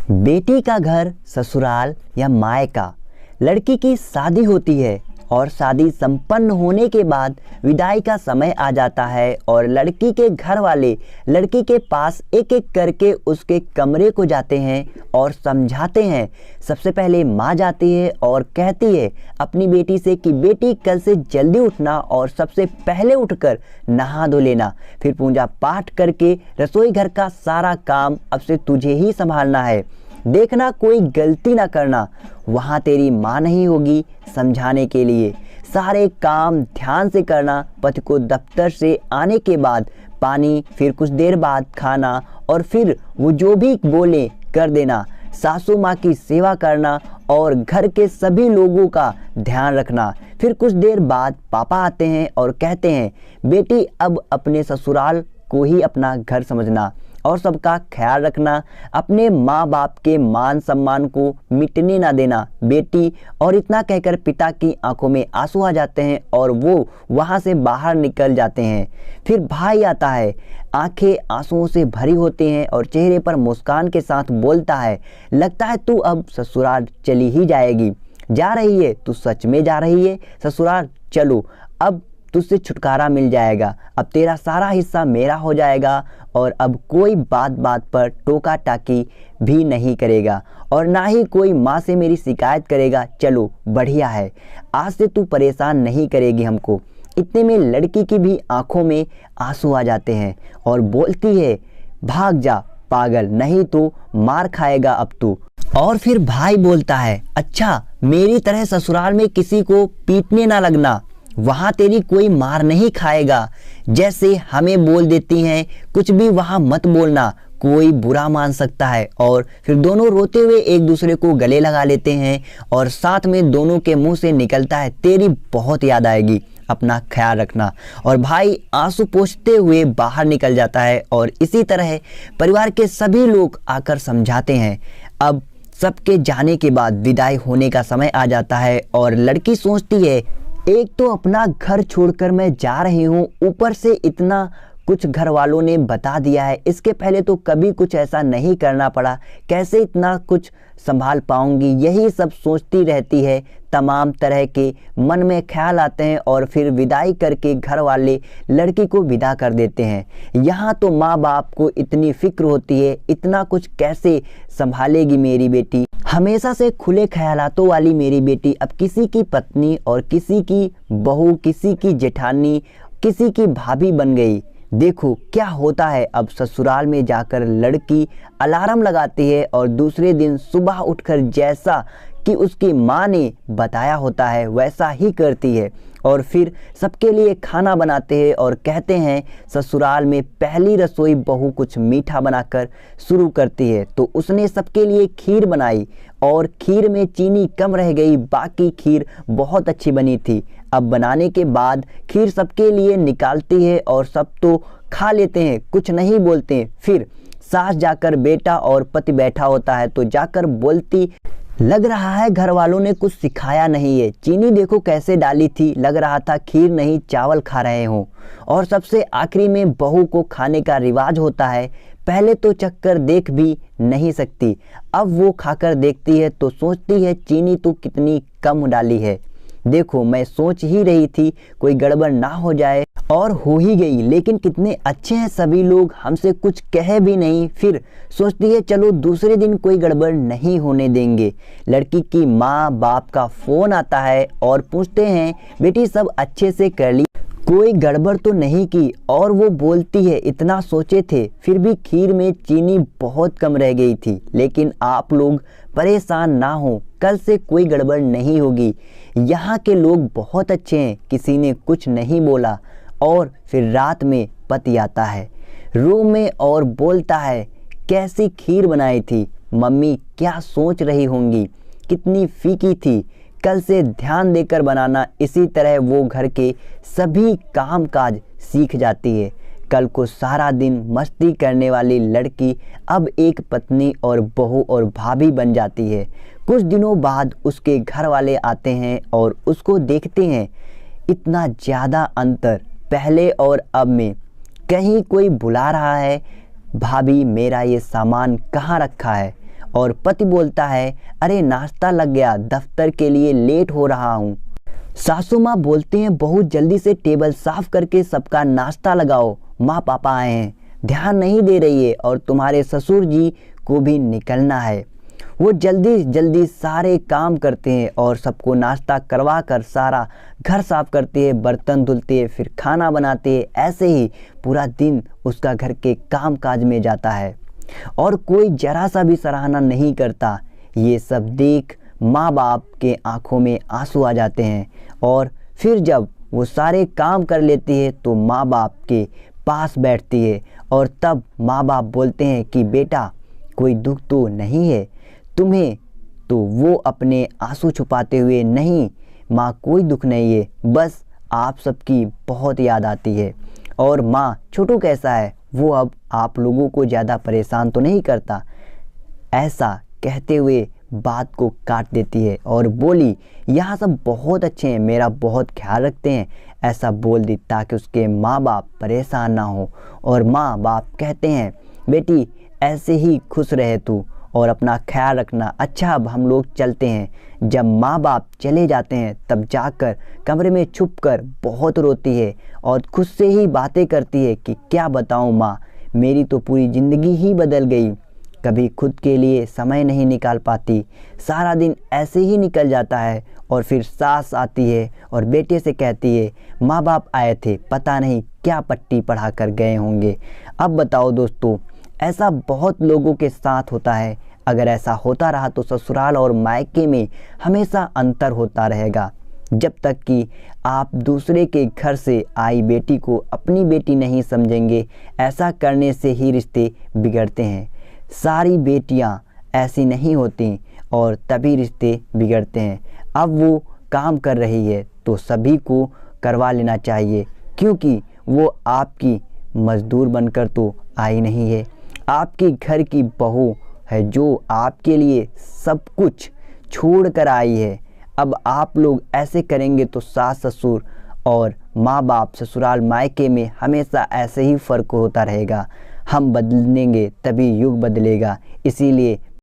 बेटी का घर ससुराल या मायका। लड़की की शादी होती है और शादी संपन्न होने के बाद विदाई का समय आ जाता है और लड़की के घर वाले लड़की के पास एक एक करके उसके कमरे को जाते हैं और समझाते हैं। सबसे पहले माँ जाती है और कहती है अपनी बेटी से कि बेटी कल से जल्दी उठना और सबसे पहले उठकर नहा धो लेना, फिर पूजा पाठ करके रसोई घर का सारा काम अब से तुझे ही संभालना है, देखना कोई गलती ना करना। वहाँ तेरी माँ नहीं होगी समझाने के लिए। सारे काम ध्यान से करना। पति को दफ्तर से आने के बाद पानी, फिर कुछ देर बाद खाना और फिर वो जो भी बोले कर देना। सासू माँ की सेवा करना और घर के सभी लोगों का ध्यान रखना। फिर कुछ देर बाद पापा आते हैं और कहते हैं बेटी अब अपने ससुराल को ही अपना घर समझना और सबका ख्याल रखना, अपने माँ बाप के मान सम्मान को मिटने ना देना बेटी। और इतना कहकर पिता की आंखों में आंसू आ जाते हैं और वो वहाँ से बाहर निकल जाते हैं। फिर भाई आता है, आंखें आंसुओं से भरी होती हैं और चेहरे पर मुस्कान के साथ बोलता है लगता है तू अब ससुराल चली ही जाएगी। जा रही है? तू सच में जा रही है ससुराल? चलो अब तुझसे छुटकारा मिल जाएगा, अब तेरा सारा हिस्सा मेरा हो जाएगा और अब कोई बात बात पर टोका टाकी भी नहीं करेगा और ना ही कोई माँ से मेरी शिकायत करेगा। चलो बढ़िया है, आज से तू परेशान नहीं करेगी हमको। इतने में लड़की की भी आंखों में आंसू आ जाते हैं और बोलती है भाग जा पागल, नहीं तो मार खाएगा अब तू। और फिर भाई बोलता है अच्छा मेरी तरह ससुराल में किसी को पीटने ना लगना, वहाँ तेरी कोई मार नहीं खाएगा। जैसे हमें बोल देती हैं कुछ भी वहाँ मत बोलना, कोई बुरा मान सकता है। और फिर दोनों रोते हुए एक दूसरे को गले लगा लेते हैं और साथ में दोनों के मुंह से निकलता है तेरी बहुत याद आएगी, अपना ख्याल रखना। और भाई आंसू पोंछते हुए बाहर निकल जाता है और इसी तरह परिवार के सभी लोग आकर समझाते हैं। अब सबके जाने के बाद विदाई होने का समय आ जाता है और लड़की सोचती है एक तो अपना घर छोड़कर मैं जा रही हूँ, ऊपर से इतना कुछ घर वालों ने बता दिया है, इसके पहले तो कभी कुछ ऐसा नहीं करना पड़ा, कैसे इतना कुछ संभाल पाऊंगी, यही सब सोचती रहती है। तमाम तरह के मन में ख्याल आते हैं और फिर विदाई करके घर वाले लड़की को विदा कर देते हैं। यहाँ तो माँ बाप को इतनी फिक्र होती है, इतना कुछ कैसे संभालेगी मेरी बेटी, हमेशा से खुले ख्यालातों वाली मेरी बेटी अब किसी की पत्नी और किसी की बहू, किसी की जेठानी, किसी की भाभी बन गई। देखो क्या होता है। अब ससुराल में जाकर लड़की अलार्म लगाती है और दूसरे दिन सुबह उठकर जैसा कि उसकी माँ ने बताया होता है वैसा ही करती है और फिर सबके लिए खाना बनाते हैं और कहते हैं ससुराल में पहली रसोई बहू कुछ मीठा बनाकर शुरू करती है। तो उसने सबके लिए खीर बनाई और खीर में चीनी कम रह गई, बाकी खीर बहुत अच्छी बनी थी। अब बनाने के बाद खीर सबके लिए निकालती है और सब तो खा लेते हैं, कुछ नहीं बोलते। फिर सास जाकर, बेटा और पति बैठा होता है तो जाकर बोलती लग रहा है घर वालों ने कुछ सिखाया नहीं है, चीनी देखो कैसे डाली थी, लग रहा था खीर नहीं चावल खा रहे हों। और सबसे आखिरी में बहू को खाने का रिवाज होता है, पहले तो चक्कर देख भी नहीं सकती, अब वो खाकर देखती है तो सोचती है चीनी तो कितनी कम डाली है, देखो मैं सोच ही रही थी कोई गड़बड़ ना हो जाए और हो ही गई, लेकिन कितने अच्छे हैं सभी लोग, हमसे कुछ कहे भी नहीं। फिर सोचती है चलो दूसरे दिन कोई गड़बड़ नहीं होने देंगे। लड़की की माँ बाप का फ़ोन आता है और पूछते हैं बेटी सब अच्छे से कर ली, कोई गड़बड़ तो नहीं की? और वो बोलती है इतना सोचे थे फिर भी खीर में चीनी बहुत कम रह गई थी, लेकिन आप लोग परेशान ना हो, कल से कोई गड़बड़ नहीं होगी, यहाँ के लोग बहुत अच्छे हैं, किसी ने कुछ नहीं बोला। और फिर रात में पति आता है रूम में और बोलता है कैसी खीर बनाई थी मम्मी, क्या सोच रही होंगी, कितनी फीकी थी, कल से ध्यान देकर बनाना। इसी तरह वो घर के सभी काम काज सीख जाती है। कल को सारा दिन मस्ती करने वाली लड़की अब एक पत्नी और बहू और भाभी बन जाती है। कुछ दिनों बाद उसके घर वाले आते हैं और उसको देखते हैं, इतना ज़्यादा अंतर पहले और अब में, कहीं कोई बुला रहा है भाभी मेरा ये सामान कहाँ रखा है, और पति बोलता है, अरे नाश्ता लग गया, दफ्तर के लिए लेट हो रहा हूँ। सासू माँ बोलते हैं, बहुत जल्दी से टेबल साफ करके सबका नाश्ता लगाओ, माँ पापा आए हैं। ध्यान नहीं दे रही है और तुम्हारे ससुर जी को भी निकलना है। वो जल्दी जल्दी सारे काम करते हैं और सबको नाश्ता करवा कर सारा घर साफ करते हैं, बर्तन धुलते हैं, फिर खाना बनाते हैं। ऐसे ही पूरा दिन उसका घर के काम काज में जाता है और कोई जरा सा भी सराहना नहीं करता। ये सब देख माँ बाप के आंखों में आंसू आ जाते हैं और फिर जब वो सारे काम कर लेती है तो माँ बाप के पास बैठती है और तब माँ बाप बोलते हैं कि बेटा कोई दुख तो नहीं है तुम्हें? तो वो अपने आंसू छुपाते हुए, नहीं माँ कोई दुख नहीं है, बस आप सबकी बहुत याद आती है। और माँ छोटू कैसा है? वो अब आप लोगों को ज़्यादा परेशान तो नहीं करता? ऐसा कहते हुए बात को काट देती है और बोली, यहाँ सब बहुत अच्छे हैं, मेरा बहुत ख्याल रखते हैं। ऐसा बोल दी ताकि उसके माँ बाप परेशान ना हो। और माँ बाप कहते हैं, बेटी ऐसे ही खुश रहे तू और अपना ख्याल रखना। अच्छा अब हम लोग चलते हैं। जब माँ बाप चले जाते हैं तब जाकर कमरे में छुपकर बहुत रोती है और खुद से ही बातें करती है कि क्या बताऊँ माँ, मेरी तो पूरी ज़िंदगी ही बदल गई। कभी खुद के लिए समय नहीं निकाल पाती, सारा दिन ऐसे ही निकल जाता है। और फिर सास आती है और बेटे से कहती है, माँ बाप आए थे, पता नहीं क्या पट्टी पढ़ा कर गए होंगे। अब बताओ दोस्तों, ऐसा बहुत लोगों के साथ होता है। अगर ऐसा होता रहा तो ससुराल और मायके में हमेशा अंतर होता रहेगा, जब तक कि आप दूसरे के घर से आई बेटी को अपनी बेटी नहीं समझेंगे। ऐसा करने से ही रिश्ते बिगड़ते हैं। सारी बेटियां ऐसी नहीं होती और तभी रिश्ते बिगड़ते हैं। अब वो काम कर रही है तो सभी को करवा लेना चाहिए, क्योंकि वो आपकी मजदूर बनकर तो आई नहीं है, आपके घर की बहू है जो आपके लिए सब कुछ छोड़ कर आई है। अब आप लोग ऐसे करेंगे तो सास ससुर और माँ बाप ससुराल मायके में हमेशा ऐसे ही फ़र्क होता रहेगा। हम बदलेंगे तभी युग बदलेगा। इसीलिए